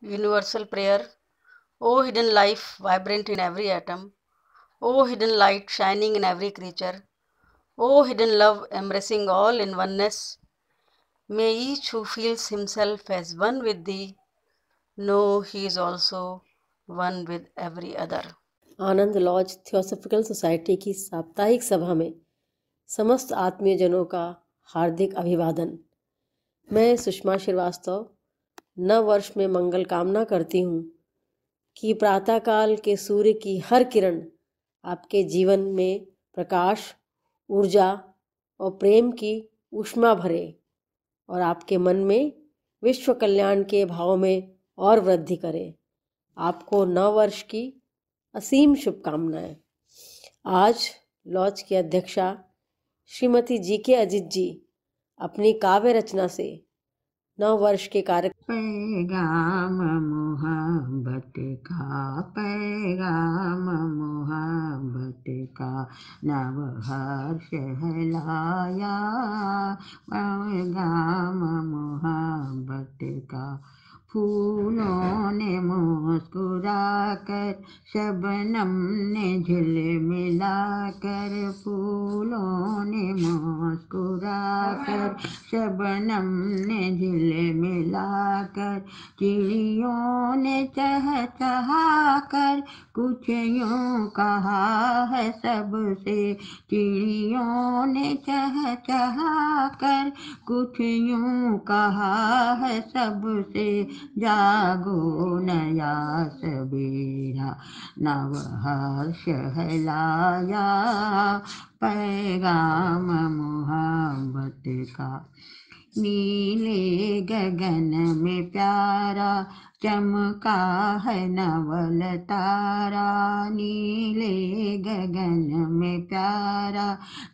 Universal prayer. O hidden life, vibrant in every atom. O hidden light, shining in every creature. O hidden love, embracing all in oneness. May each who feels himself as one with thee know he is also one with every other. Anand lodge theosophical society की साप्ताहिक सभा में समस्त आत्मीय जनों का हार्दिक अभिवादन। मैं सुषमा श्रीवास्तव नव वर्ष में मंगल कामना करती हूँ कि प्रातःकाल के सूर्य की हर किरण आपके जीवन में प्रकाश, ऊर्जा और प्रेम की ऊष्मा भरे और आपके मन में विश्व कल्याण के भाव में और वृद्धि करे। आपको नव वर्ष की असीम शुभकामनाएं। आज लॉज की अध्यक्षा श्रीमती जी.के. अजित जी अपनी काव्य रचना से नव वर्ष के कार्यक्रम पैगाम मोहब्बत का, पैगाम मोहब्बत का, नव हर्ष है लाया, पैगाम मोहब्बत का। फूलों ने मुस्कुरा कर, शबनम ने झिलमिला कर, फूलों ने मुस्कुरा कर, शबनम ने झिलमिला कर, चिड़ियों ने चहचहा कर कुछ यूं कहा है सबसे, चिड़ियों ने चहचहा कर कुछ यूं कहा है सबसे, जागो नया सवेरा, नव हर्ष है लाया, पैगाम मोहब्बत का। नीले गगन में प्यारा चमका है नवल तारा, नीले गगन में प्यारा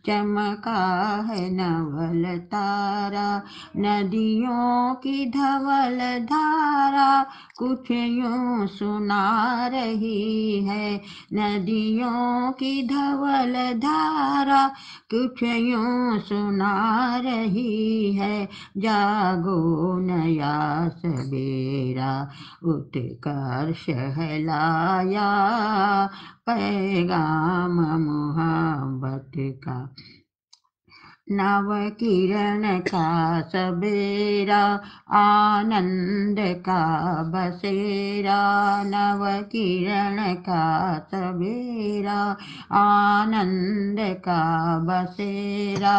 चमका है नवल तारा, नदियों की धवल धारा कुछ यूं सुना रही है, नदियों की धवल धारा कुछ यूं सुना रही है, जागो नया सवेरा, उत्कर्ष है लाया, पैगाम मोहब्बत का। नव किरण का सबेरा, आनंद का बसेरा, नव किरण का सबेरा, आनंद का बसेरा,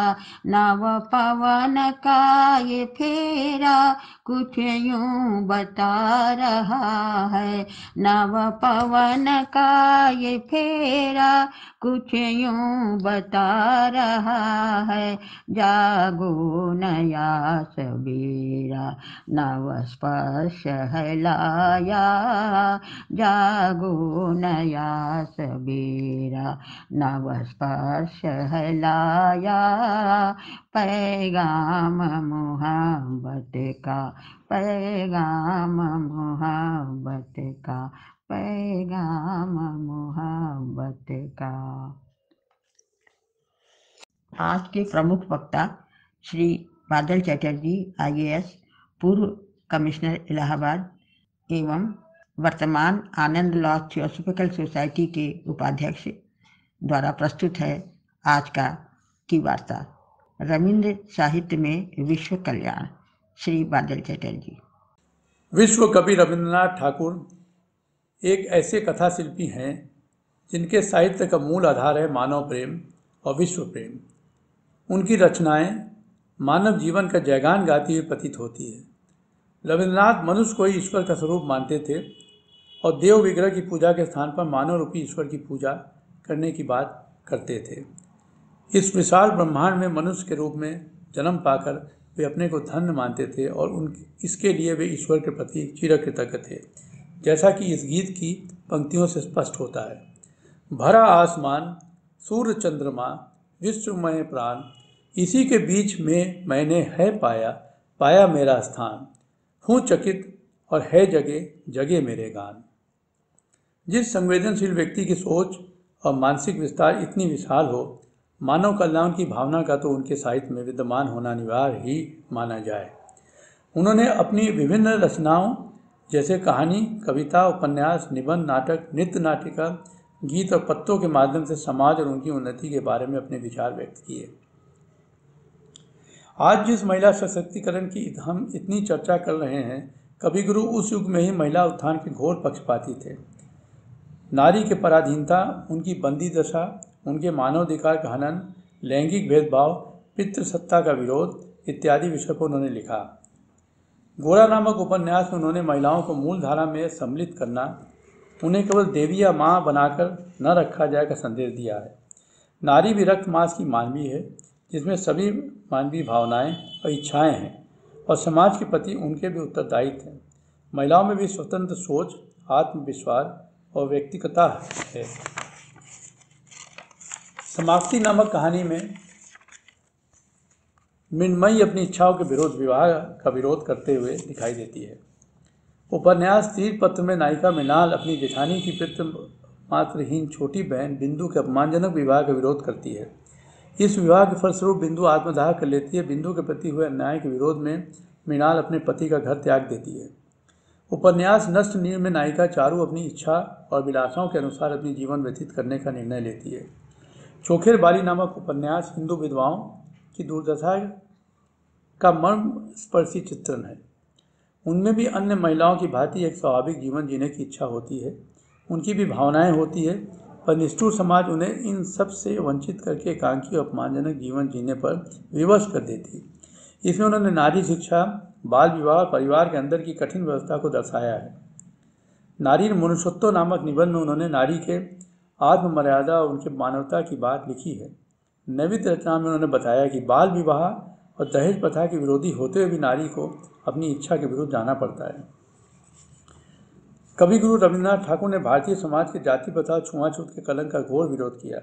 नव पवन का ये फेरा कुछ यूं बता रहा है, नव पवन का ये फेरा कुछ यूं बता रहा है, जागो नया सवेरा, नव स्पर्श है लाया, जागो नया सवेरा, नव स्पर्श है लाया, पैगाम मोहब्बत का, पैगाम मोहब्बत का, पैगाम मोहब्बत का। आज के प्रमुख वक्ता श्री बादल चटर्जी, IAS, पूर्व कमिश्नर इलाहाबाद एवं वर्तमान आनंद लॉज थियोसॉफिकल सोसाइटी के उपाध्यक्ष द्वारा प्रस्तुत है आज की वार्ता, रविंद्र साहित्य में विश्व कल्याण। श्री बादल चटर्जी। विश्व कवि रविंद्रनाथ ठाकुर एक ऐसे कथा शिल्पी हैं जिनके साहित्य का मूल आधार है मानव प्रेम और विश्व प्रेम। उनकी रचनाएं मानव जीवन का जयगान गाती हुई प्रतीत होती है। रविंद्रनाथ मनुष्य को ही ईश्वर का स्वरूप मानते थे और देव विग्रह की पूजा के स्थान पर मानव रूपी ईश्वर की पूजा करने की बात करते थे। इस विशाल ब्रह्मांड में मनुष्य के रूप में जन्म पाकर वे अपने को धन्य मानते थे और इसके लिए वे ईश्वर के प्रति चिरकृतज्ञ थे, जैसा कि इस गीत की पंक्तियों से स्पष्ट होता है। भरा आसमान, सूर्य चंद्रमा, विश्वमय प्राण, इसी के बीच में मैंने है पाया मेरा स्थान, हूँ चकित और है जगे मेरे गान। जिस संवेदनशील व्यक्ति की सोच और मानसिक विस्तार इतनी विशाल हो, मानव कल्याण की भावना का तो उनके साहित्य में विद्यमान होना अनिवार्य ही माना जाए। उन्होंने अपनी विभिन्न रचनाओं जैसे कहानी, कविता, उपन्यास, निबंध, नाटक, नृत्य नाटिका, गीत और पत्रों के माध्यम से समाज और उनकी उन्नति के बारे में अपने विचार व्यक्त किए। आज जिस महिला सशक्तिकरण की हम इतनी चर्चा कर रहे हैं, कवि गुरु उस युग में ही महिला उत्थान के घोर पक्षपाती थे। नारी के पराधीनता, उनकी बंदी दशा, उनके मानवाधिकार का हनन, लैंगिक भेदभाव, पितृसत्ता का विरोध इत्यादि विषय पर उन्होंने लिखा। गोरा नामक उपन्यास में उन्होंने महिलाओं को मूल धारा में सम्मिलित करना, उन्हें केवल देवी या माँ बनाकर न रखा जाए का संदेश दिया है। नारी भी रक्त मांस की मानवी है, जिसमें सभी मानवीय भावनाएं और इच्छाएं हैं और समाज के प्रति उनके भी उत्तरदायित्व हैं। महिलाओं में भी स्वतंत्र सोच, आत्मविश्वास और व्यक्तिगतता है। समाप्ति नामक कहानी में मृण्मयी अपनी इच्छाओं के विरोध विवाह का विरोध करते हुए दिखाई देती है। उपन्यास तीर पत्र में नायिका मृणाल अपनी जेठानी की पितृमात्रहीन छोटी बहन बिंदु के अपमानजनक विवाह का विरोध करती है। इस विवाह के फलस्वरूप बिंदु आत्मदाह कर लेती है। बिंदु के प्रति हुए अन्याय के विरोध में मृणाल अपने पति का घर त्याग देती है। उपन्यास नष्ट नीर में नायिका चारू अपनी इच्छा और विलासाओं के अनुसार अपनी जीवन व्यतीत करने का निर्णय लेती है। चोखेर बाली नामक उपन्यास हिंदू विधवाओं की दुर्दशा का मर्म स्पर्शी चित्रण है। उनमें भी अन्य महिलाओं की भांति एक स्वाभाविक जीवन जीने की इच्छा होती है, उनकी भी भावनाएं होती है, पर निष्ठुर समाज उन्हें इन सब से वंचित करके एकांकी और अपमानजनक जीवन जीने पर विवश कर देती है। इसमें उन्होंने नारी शिक्षा, बाल विवाह और परिवार के अंदर की कठिन व्यवस्था को दर्शाया है। नारी मनुष्योत्व नामक निबंध में उन्होंने नारी के आत्ममर्यादा और उनके मानवता की बात लिखी है। नैवित रचना में उन्होंने बताया कि बाल विवाह और दहेज प्रथा के विरोधी होते हुए भी नारी को अपनी इच्छा के विरुद्ध जाना पड़ता है। कवि गुरु रविन्द्रनाथ ठाकुर ने भारतीय समाज के जाति प्रथा और छुआछूत के कलंक का घोर विरोध किया।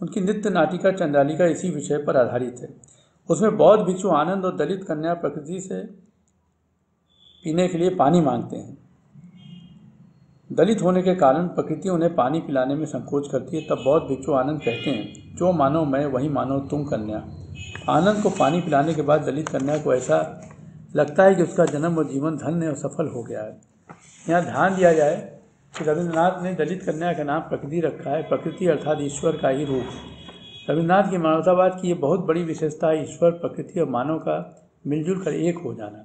उनकी नृत्य नाटिका चंद्रालिका इसी विषय पर आधारित है। उसमें बौद्ध भिक्षु आनंद और दलित कन्या प्रकृति से पीने के लिए पानी मांगते हैं। दलित होने के कारण प्रकृति उन्हें पानी पिलाने में संकोच करती है। तब बौद्ध भिक्षु आनंद कहते हैं, जो मानो मैं वही मानो तुम कन्या। आनंद को पानी पिलाने के बाद दलित कन्या को ऐसा लगता है कि उसका जन्म और जीवन धन्य और सफल हो गया है। यहाँ ध्यान दिया जाए कि रविन्द्रनाथ ने दलित कन्या का नाम प्रकृति रखा है। प्रकृति अर्थात ईश्वर का ही रूप। रविन्द्रनाथ की मानवतावाद की ये बहुत बड़ी विशेषता है, ईश्वर, प्रकृति और मानव का मिलजुल कर एक हो जाना।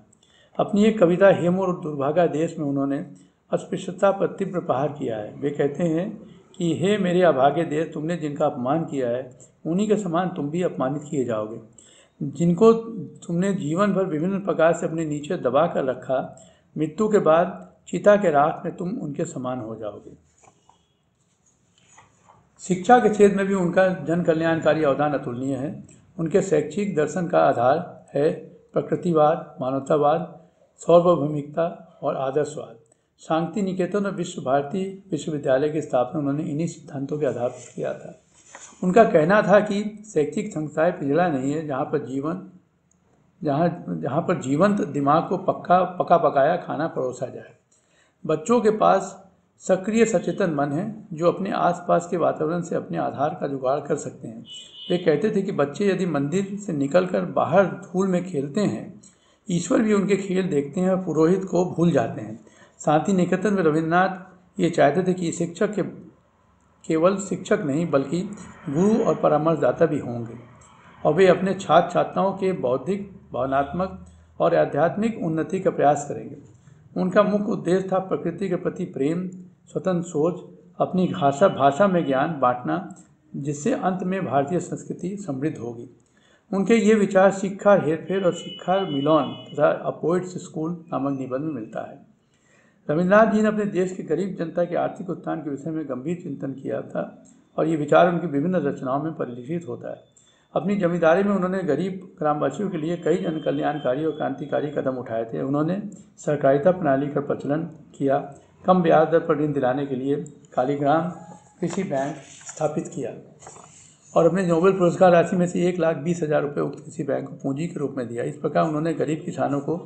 अपनी एक कविता हेम और दुर्भागा देश में उन्होंने अस्पृश्यता पर तीव्र प्रहार किया है। वे कहते हैं कि हे मेरे अभागे देश, तुमने जिनका अपमान किया है उन्हीं के समान तुम भी अपमानित किए जाओगे। जिनको तुमने जीवन भर विभिन्न प्रकार से अपने नीचे दबा कर रखा, मृत्यु के बाद चिता के राख में तुम उनके समान हो जाओगे। शिक्षा के क्षेत्र में भी उनका जन कल्याणकारी अवदान अतुलनीय है। उनके शैक्षिक दर्शन का आधार है प्रकृतिवाद, मानवतावाद, सार्वभौमिकता और आदर्शवाद। शांति निकेतन और विश्व भारती विश्वविद्यालय की स्थापना उन्होंने इन्हीं सिद्धांतों के आधार पर किया था। उनका कहना था कि शैक्षिक संस्थाएं पिंजड़ा नहीं है जहाँ पर जीवंत दिमाग को पका पकाया खाना परोसा जाए। बच्चों के पास सक्रिय सचेतन मन है जो अपने आसपास के वातावरण से अपने आधार का जुगाड़ कर सकते हैं। वे कहते थे कि बच्चे यदि मंदिर से निकलकर बाहर धूल में खेलते हैं, ईश्वर भी उनके खेल देखते हैं और पुरोहित को भूल जाते हैं। शांति निकेतन में रविन्द्रनाथ ये चाहते थे कि शिक्षक के केवल शिक्षक नहीं बल्कि गुरु और परामर्शदाता भी होंगे और वे अपने छात्र छात्राओं के बौद्धिक, भावनात्मक और आध्यात्मिक उन्नति का प्रयास करेंगे। उनका मुख्य उद्देश्य था प्रकृति के प्रति प्रेम, स्वतंत्र सोच, अपनी भाषा में ज्ञान बांटना, जिससे अंत में भारतीय संस्कृति समृद्ध होगी। उनके ये विचार शिक्षा हेरफेर और शिक्षा मिलौन तथा अ पोएट्स स्कूल नामक निबंध में मिलता है। रविन्द्रनाथ जी ने अपने देश की गरीब जनता के आर्थिक उत्थान के विषय में गंभीर चिंतन किया था और ये विचार उनकी विभिन्न रचनाओं में परिलक्षित होता है। अपनी जमींदारी में उन्होंने गरीब ग्रामवासियों के लिए कई जन कल्याणकारी और क्रांतिकारी कदम उठाए थे। उन्होंने सहकारिता प्रणाली का प्रचलन किया, कम ब्याज दर पर ऋण दिलाने के लिए कालीग्राम कृषि बैंक स्थापित किया और अपने नोबेल पुरस्कार राशि में से 1,20,000 रुपये उक्त कृषि बैंक को पूंजी के रूप में दिया। इस प्रकार उन्होंने गरीब किसानों को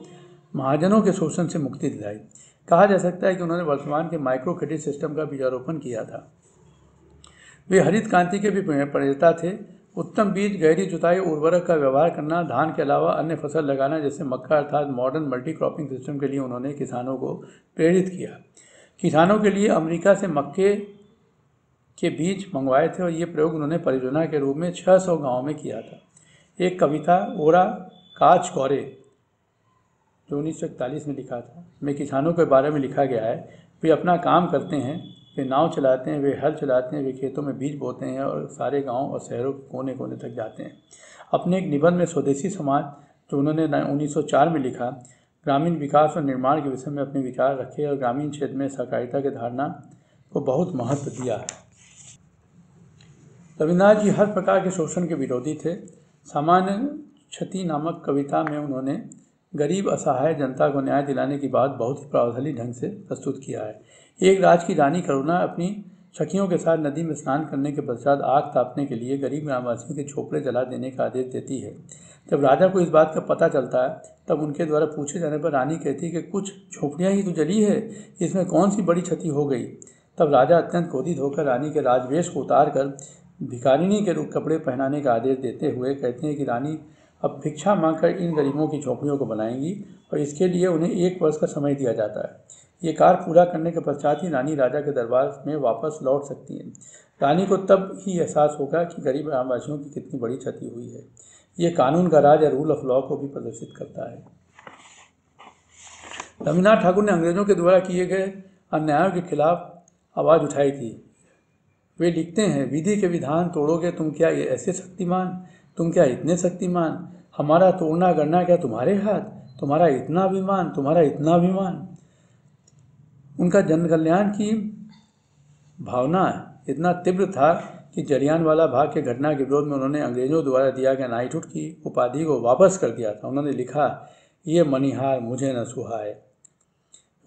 महाजनों के शोषण से मुक्ति दिलाई। कहा जा सकता है कि उन्होंने वर्तमान के माइक्रो क्रेडिट सिस्टम का बीजारोपण किया था। वे हरित क्रांति के भी प्रणेता थे। उत्तम बीज, गहरी जुताई, उर्वरक का व्यवहार करना, धान के अलावा अन्य फसल लगाना जैसे मक्का अर्थात मॉडर्न मल्टी क्रॉपिंग सिस्टम के लिए उन्होंने किसानों को प्रेरित किया। किसानों के लिए अमेरिका से मक्के के बीज मंगवाए थे और ये प्रयोग उन्होंने परियोजना के रूप में 600 गाँव में किया था। एक कविता ओरा काच कौरे जो 1941 में लिखा था में किसानों के बारे में लिखा गया है। वे अपना काम करते हैं, वे नाव चलाते हैं, वे हल चलाते हैं, वे खेतों में बीज बोते हैं और सारे गांव और शहरों के कोने कोने तक जाते हैं। अपने एक निबंध में स्वदेशी समाज जो उन्होंने 1904 में लिखा, ग्रामीण विकास और निर्माण के विषय में अपने विचार रखे और ग्रामीण क्षेत्र में सहकारिता की धारणा को बहुत महत्व दिया है। रविन्द्रनाथ जी हर प्रकार के शोषण के विरोधी थे। सामान्य क्षति नामक कविता में उन्होंने गरीब असहाय जनता को न्याय दिलाने की बात बहुत ही प्रभावशाली ढंग से प्रस्तुत किया है। एक राज की रानी करुणा अपनी सखियों के साथ नदी में स्नान करने के पश्चात आग तापने के लिए गरीब ग्रामवासियों के झोपड़े जला देने का आदेश देती है। जब राजा को इस बात का पता चलता है तब उनके द्वारा पूछे जाने पर रानी कहती है कि कुछ झोपड़ियाँ ही तो जली है, इसमें कौन सी बड़ी क्षति हो गई। तब राजा अत्यंत क्रोधित होकर रानी के राजवेश को उतार कर भिखारिनी के रूप कपड़े पहनाने का आदेश देते हुए कहते हैं कि रानी अब भिक्षा मांगकर इन गरीबों की झोपड़ियों को बनाएंगी और इसके लिए उन्हें 1 वर्ष का समय दिया जाता है। ये कार्य पूरा करने के पश्चात ही रानी राजा के दरबार में वापस लौट सकती हैं। रानी को तब ही एहसास होगा कि गरीब ग्रामवासियों की कितनी बड़ी क्षति हुई है। ये कानून का राज या रूल ऑफ लॉ को भी प्रदर्शित करता है। रविन्द्रनाथ ठाकुर ने अंग्रेजों के द्वारा किए गए अन्यायों के खिलाफ आवाज़ उठाई थी। वे लिखते हैं, विधि के विधान तोड़ोगे तुम क्या ये ऐसे शक्तिमान, तुम क्या इतने शक्तिमान, हमारा तोड़ना करना क्या तुम्हारे हाथ, तुम्हारा इतना अभिमान, तुम्हारा इतना अभिमान। उनका जन कल्याण की भावना इतना तीव्र था कि जलियांवाला बाग के घटना के विरोध में उन्होंने अंग्रेजों द्वारा दिया गया नाइटहुड की उपाधि को वापस कर दिया था। उन्होंने लिखा, ये मनिहार मुझे न सुहाए।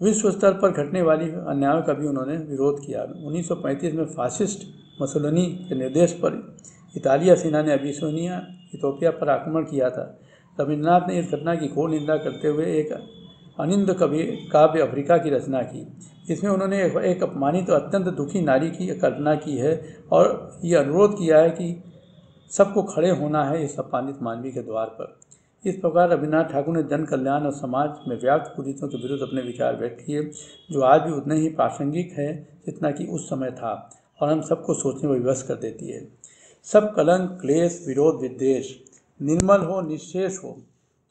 विश्व स्तर पर घटने वाली अन्यायों का भी उन्होंने विरोध किया। 1935 में फासिस्ट मुसोलिनी के निर्देश पर इतालिया सेना ने अबिसिनिया इथोपिया पर आक्रमण किया था। रविन्द्रनाथ ने इस घटना की घोर निंदा करते हुए एक अनिंद काव्य अफ्रीका की रचना की। इसमें उन्होंने एक अपमानित और अत्यंत दुखी नारी की कल्पना की है और ये अनुरोध किया है कि सबको खड़े होना है इस अपमानित मानवी के द्वार पर। इस प्रकार रविन्द्रनाथ ठाकुर ने जन कल्याण और समाज में व्याप्त कुरीतियों के विरुद्ध अपने विचार व्यक्त किए, जो आज भी उतने ही प्रासंगिक है जितना कि उस समय था और हम सबको सोचने में विवश कर देती है। सब कलंक, क्लेश, विरोध, विद्वेष निर्मल हो, निश्शेष हो,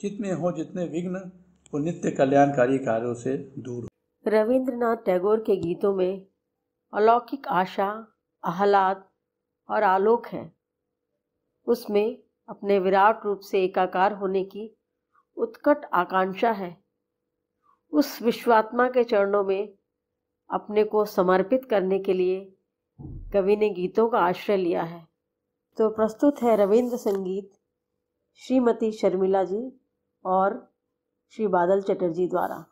चित्त में हो जितने विघ्न, वो नित्य कल्याणकारी कार्यों से दूर हो। रविंद्रनाथ टैगोर के गीतों में अलौकिक आशा, आह्लाद और आलोक है। उसमें अपने विराट रूप से एकाकार होने की उत्कट आकांक्षा है। उस विश्वात्मा के चरणों में अपने को समर्पित करने के लिए कवि ने गीतों का आश्रय लिया है। तो प्रस्तुत है रविंद्र संगीत श्रीमती शर्मिला जी और श्री बादल चटर्जी द्वारा।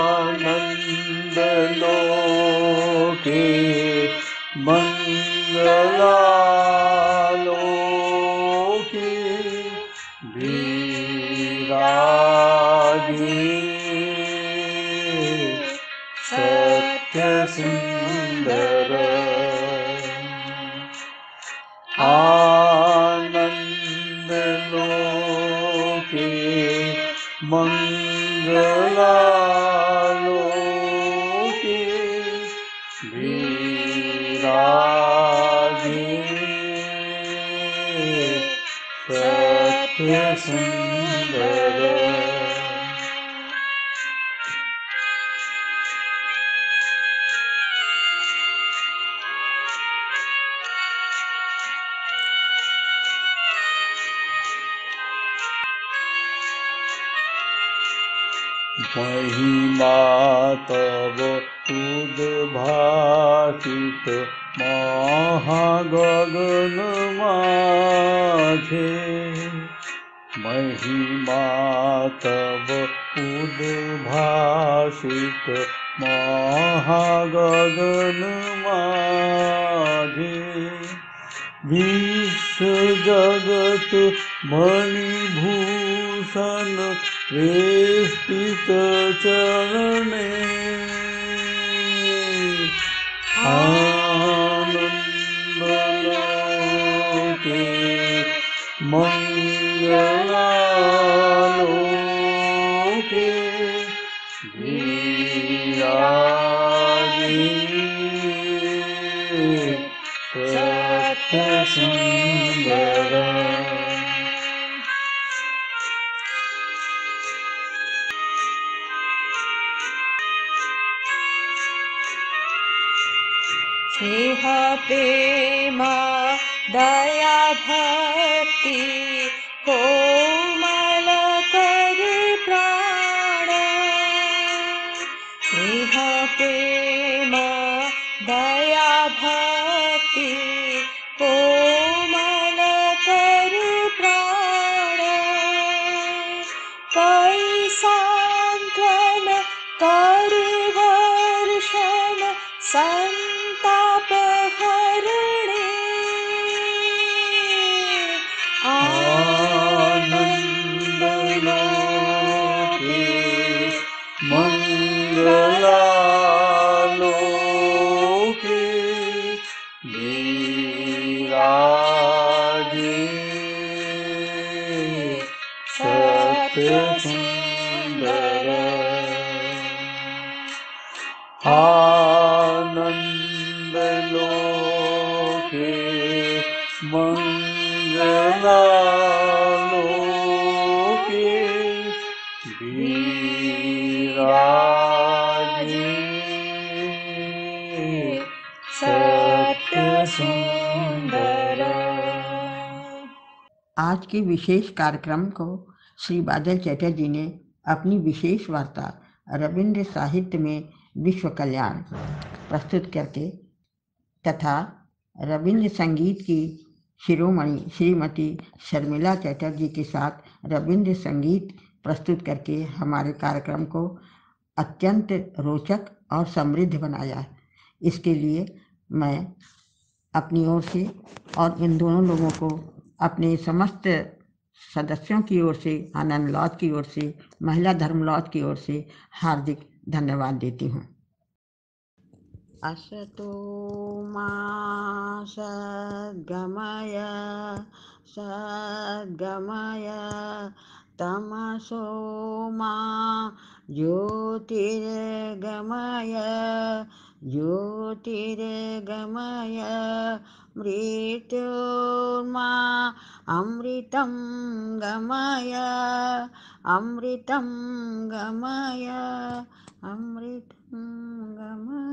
आनंद लोके मंगलालोके विराजे सत्य सुंदर। आनंद लोके मंगलालोके विराजे सत्य सुंदर। महिमा तव उद्भासित महागगन माझे, महिमा तव उद्भाषित महागगन माझे विश्व जगत मणिभूषण वेष्टित चरणे आनंदलोके मंगलालोके विराजे सत्य सुंदर। स्नेह प्रेम दया भक्ति कोमल करे प्राण स्नेह प्रेम दया भक्ति कोमल करे प्राण कई सांत्वन करे वर्षण संताप हरणे आनंदलोके मंगलालोके विराजे सत्य सुंदर। आनंदलोके मंगलालोके विराजे सत्य सुंदर। आज के विशेष कार्यक्रम को श्री बादल चटर्जी ने अपनी विशेष वार्ता रविंद्र साहित्य में विश्व कल्याण प्रस्तुत करके तथा रविंद्र संगीत की शिरोमणि श्रीमती शर्मिला चटर्जी के साथ रविंद्र संगीत प्रस्तुत करके हमारे कार्यक्रम को अत्यंत रोचक और समृद्ध बनाया। इसके लिए मैं अपनी ओर से और इन दोनों लोगों को अपने समस्त सदस्यों की ओर से, आनंद लॉज की ओर से, महिला धर्म लॉज की ओर से हार्दिक धन्यवाद देती हूँ। असतो मा सद्गमय सद्गमय तमसो मा ज्योतिर्गमय ज्योतिर्गमय मृत्योर्मा अमृतं गमय अमृतं गमय अमृतं गमय।